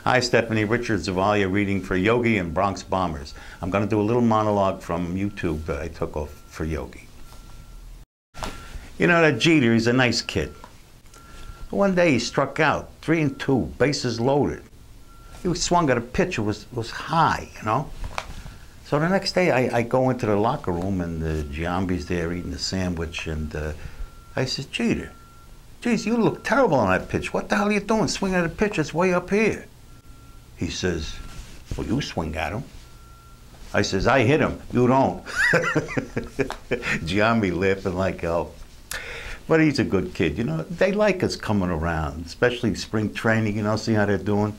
Hi, Stephanie. Richard ZAVAGLIA reading for Yogi and BRONX Bombers. I'm going to do a little monologue from YouTube that I took off for Yogi. You know that Jeter, he's a nice kid. One day he struck out, 3-2, bases loaded. He swung at a pitch, it was high, you know? So the next day I go into the locker room and Giambi's there eating a sandwich, and I said, Jeter, geez, you look terrible on that pitch. What the hell are you doing swinging at a pitch that's way up here? He says, well, you swing at him. I says, I hit him, you don't. Giambi laughing like hell. But he's a good kid, you know. They like us coming around, especially spring training, you know, see how they're doing.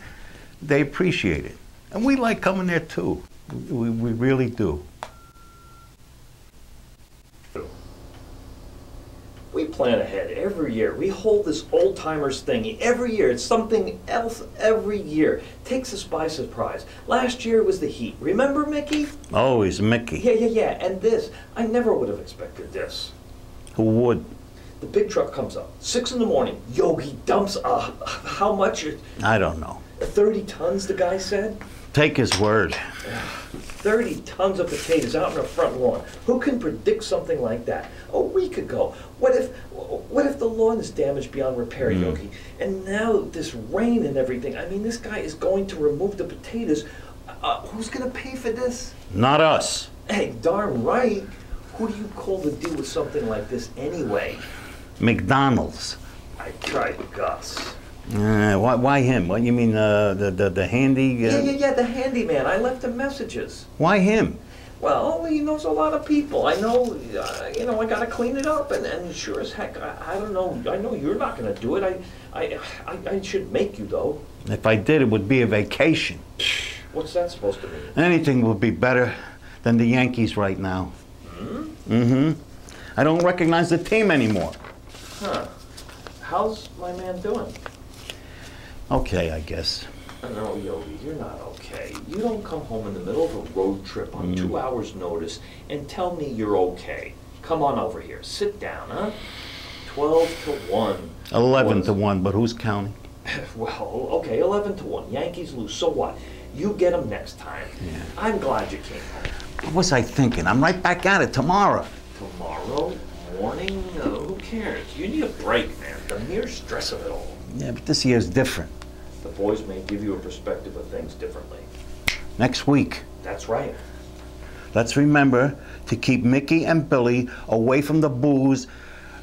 They appreciate it. And we like coming there too. We really do. We plan ahead every year. We hold this old-timers thing every year. It's something else every year. Takes us by surprise. Last year was the Heat. Remember Mickey? Always Mickey. Yeah. And this. I never would have expected this. Who would? The big truck comes up. 6 in the morning. Yogi dumps how much? I don't know. 30 tons, the guy said? Take his word. 30 tons of potatoes out in the front lawn. Who can predict something like that? A week ago. What if the lawn is damaged beyond repair, Yogi? And now this rain and everything. I mean, this guy is going to remove the potatoes. Who's going to pay for this? Not us. Hey, darn right. Who do you call to deal with something like this anyway? McDonald's. I tried Gus. Why him? What, you mean the handy? Yeah, the handyman. I left him messages. Why him? Well, he knows a lot of people. I know, you know, I got to clean it up, and sure as heck, I don't know. I know you're not going to do it. I should make you though. If I did, it would be a vacation. What's that supposed to mean? Anything would be better than the Yankees right now. I don't recognize the team anymore. Huh. How's my man doing? Okay, I guess. No, Yogi, you're not okay. You don't come home in the middle of a road trip on 2 hours' notice and tell me you're okay. Come on over here. Sit down, huh? 12-1. 11-1, but who's counting? Well, okay, 11-1. Yankees lose, so what? You get them next time. Yeah. I'm glad you came home. What was I thinking? I'm right back at it tomorrow. Tomorrow morning? Who cares? You need a break, man. The mere stress of it all. Yeah, but this year's different. The boys may give you a perspective of things differently. Next week. That's right. Let's remember to keep Mickey and Billy away from the booze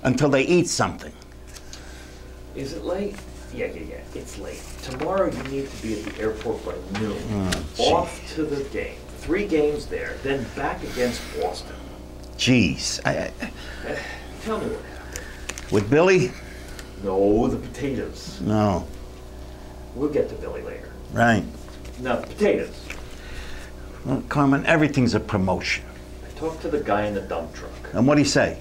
until they eat something. Is it late? Yeah. It's late. Tomorrow you need to be at the airport by noon. Off to the game. 3 games there, then back against Boston. Jeez. Tell me what happened. With Billy? No, the potatoes. No. We'll get to Billy later. Right. Now, potatoes. Well, Carmen, everything's a promotion. I talked to the guy in the dump truck. And what'd he say?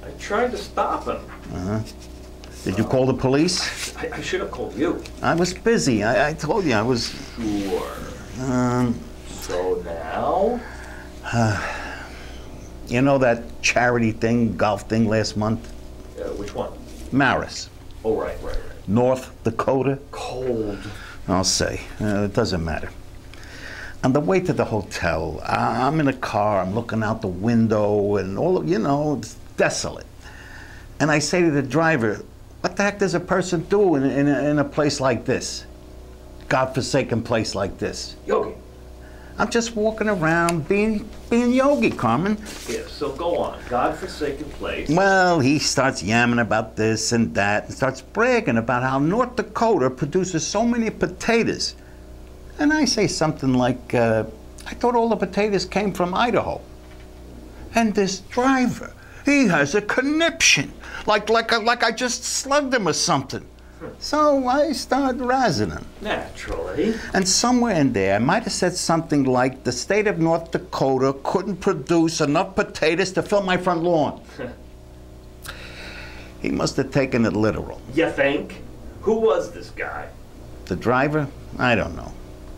I tried to stop him. Did you call the police? I should have called you. I was busy. I told you I was... Sure. So now? You know that charity thing, golf thing last month? Which one? Maris. Oh, right. North Dakota. Cold. I'll say. It doesn't matter. On the way to the hotel, I'm in a car, I'm looking out the window, and all of, you know, it's desolate. And I say to the driver, what the heck does a person do in a place like this? God-forsaken place like this? Yogi. I'm just walking around being Yogi, Carmen. Yeah, so go on. God-forsaken place. Well, he starts yamming about this and that and starts bragging about how North Dakota produces so many potatoes. And I say something like, I thought all the potatoes came from Idaho. And this driver, he has a conniption, like I just slugged him or something. So I start razzing him. Naturally. And somewhere in there, I might have said something like, the state of North Dakota couldn't produce enough potatoes to fill my front lawn. He must have taken it literal. You think? Who was this guy? The driver? I don't know.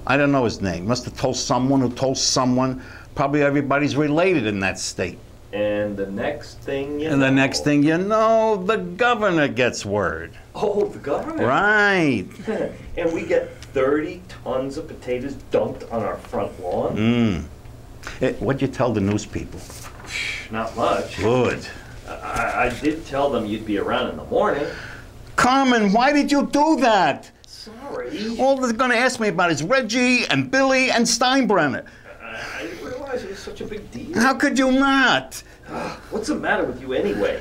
I don't know his name. Must have told someone who told someone. Probably everybody's related in that state. And the next thing you know... And the next thing you know, the governor gets word. Oh, the governor? Right. And we get 30 tons of potatoes dumped on our front lawn? What'd you tell the news people? Not much. Good. I did tell them you'd be around in the morning. Carmen, why did you do that? Sorry. All they're going to ask me about is Reggie and Billy and Steinbrenner. I didn't realize it was such a big deal. How could you not? What's the matter with you anyway?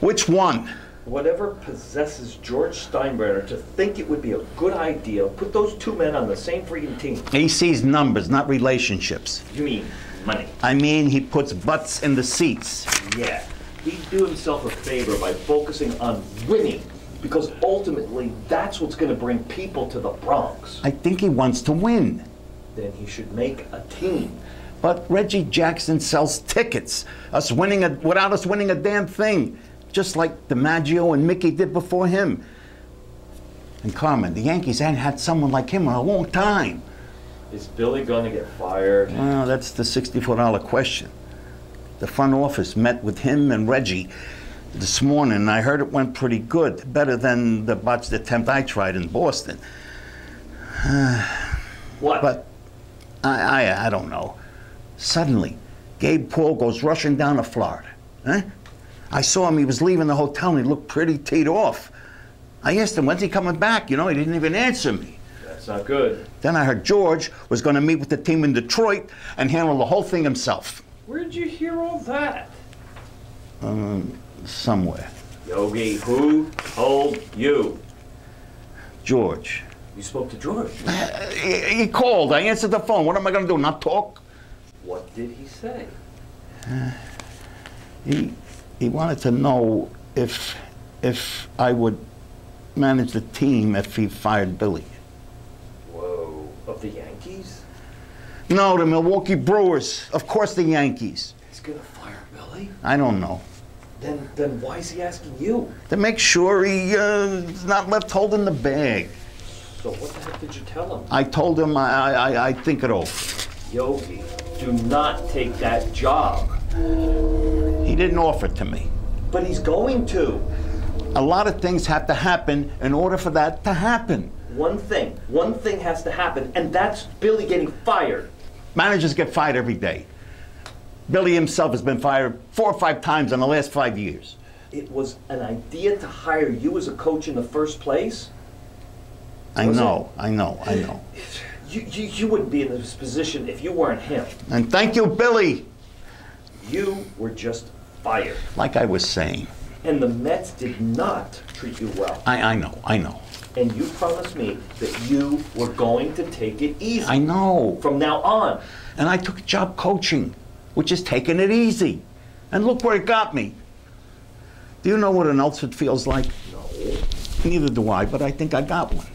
Which one? Whatever possesses George Steinbrenner to think it would be a good idea to put those two men on the same freaking team? He sees numbers, not relationships. You mean money? I mean, he puts butts in the seats. Yeah. He'd do himself a favor by focusing on winning, because ultimately that's what's going to bring people to the Bronx. I think he wants to win. Then he should make a team. But Reggie Jackson sells tickets, without us winning a damn thing, just like DiMaggio and Mickey did before him. And Carmen, the Yankees hadn't had someone like him in a long time. Is Billy going to get fired? Well, that's the $64 question. The front office met with him and Reggie this morning, and I heard it went pretty good, better than the botched attempt I tried in Boston. What? But I don't know. Suddenly, Gabe Paul goes rushing down to Florida. Huh? I saw him, he was leaving the hotel and he looked pretty teed off. I asked him, when's he coming back? You know, he didn't even answer me. That's not good. Then I heard George was going to meet with the team in Detroit and handle the whole thing himself. Where'd you hear all that? Somewhere. Yogi, who told you? George. You spoke to George. He called. I answered the phone. What am I going to do, not talk? What did he say? He wanted to know if I would manage the team if he fired Billy. Whoa. Of the Yankees? No, the Milwaukee Brewers. Of course the Yankees. He's gonna fire Billy? I don't know. Then why is he asking you? To make sure he's not left holding the bag. So what the heck did you tell him? I told him I think it over. Yogi, do not take that job. He didn't offer it to me. But he's going to. A lot of things have to happen in order for that to happen. One thing has to happen, and that's Billy getting fired. Managers get fired every day. Billy himself has been fired 4 or 5 times in the last 5 years. It was an idea to hire you as a coach in the first place? I know. You wouldn't be in this position if you weren't him. And thank you, Billy. You were just fired. Like I was saying. And the Mets did not treat you well. I know. And you promised me that you were going to take it easy. I know. From now on. And I took a job coaching, which is taking it easy. And look where it got me. Do you know what an ulcer feels like? No. Neither do I, but I think I got one.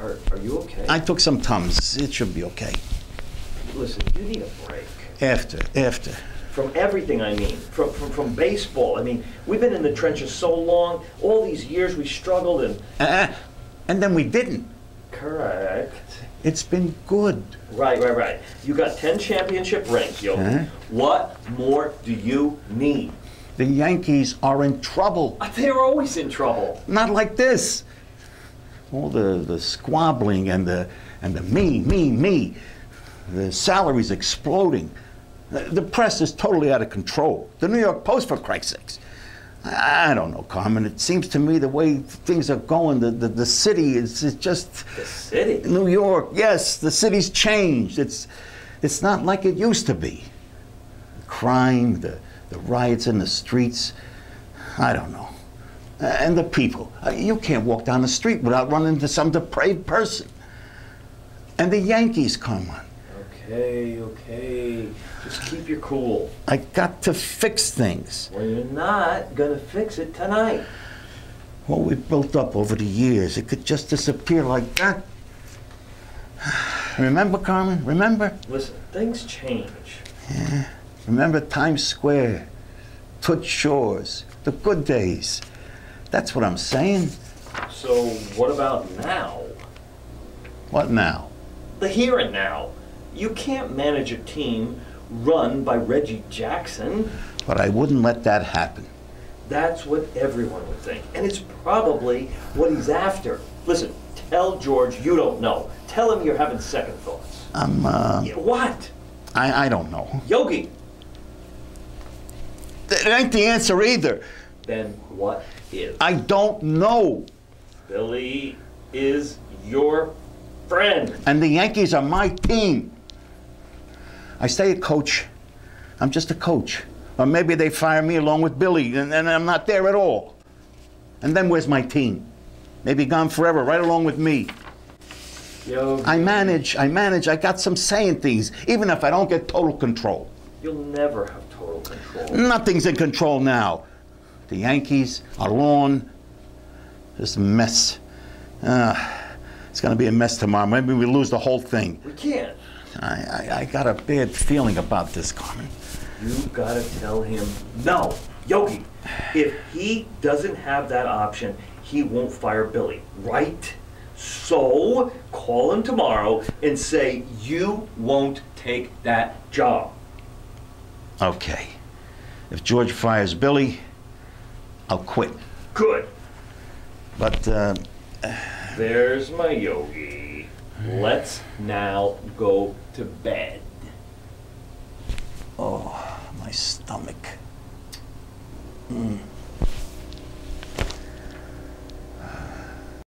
Are you okay? I took some Tums. It should be okay. Listen, you need a break. After. From everything, I mean. From baseball. I mean, we've been in the trenches so long. All these years we struggled and... And then we didn't. Correct. It's been good. Right. You got 10 championship rings, Yogi. What more do you need? The Yankees are in trouble. They're always in trouble. Not like this. All the squabbling and the me. The salaries exploding. The press is totally out of control. The New York Post, for Christ's sakes. I don't know, Carmen. It seems to me the way things are going, the city is just... The city? New York, yes, the city's changed. It's not like it used to be. The crime, the riots in the streets, I don't know. And the people. You can't walk down the street without running into some depraved person. And the Yankees, Carmen. Okay. Just keep your cool. I got to fix things. Well, you're not gonna fix it tonight. What we've built up over the years, it could just disappear like that. Remember, Carmen? Remember? Listen, things change. Yeah. Remember Times Square, Toots Shores, the good days. That's what I'm saying. So what about now? What now? The here and now. You can't manage a team run by Reggie Jackson. But I wouldn't let that happen. That's what everyone would think. And it's probably what he's after. Listen, Tell George you don't know. Tell him you're having second thoughts. Yeah, what? I don't know. Yogi. That ain't the answer either. Then what is? I don't know. Billy is your friend. And the Yankees are my team. I stay a coach. I'm just a coach. Or maybe they fire me along with Billy, and I'm not there at all. And then where's my team? Maybe gone forever, right along with me. Yogi. I manage. I got some say in things, even if I don't get total control. You'll never have total control. Nothing's in control now. The Yankees, our lawn, this mess. It's going to be a mess tomorrow. Maybe we lose the whole thing. We can't. I got a bad feeling about this, Carmen. You gotta tell him no. Yogi, if he doesn't have that option, he won't fire Billy, right? So call him tomorrow and say you won't take that job. Okay. If George fires Billy, I'll quit. Good. But, There's my Yogi. Let's now go to bed. oh, my stomach.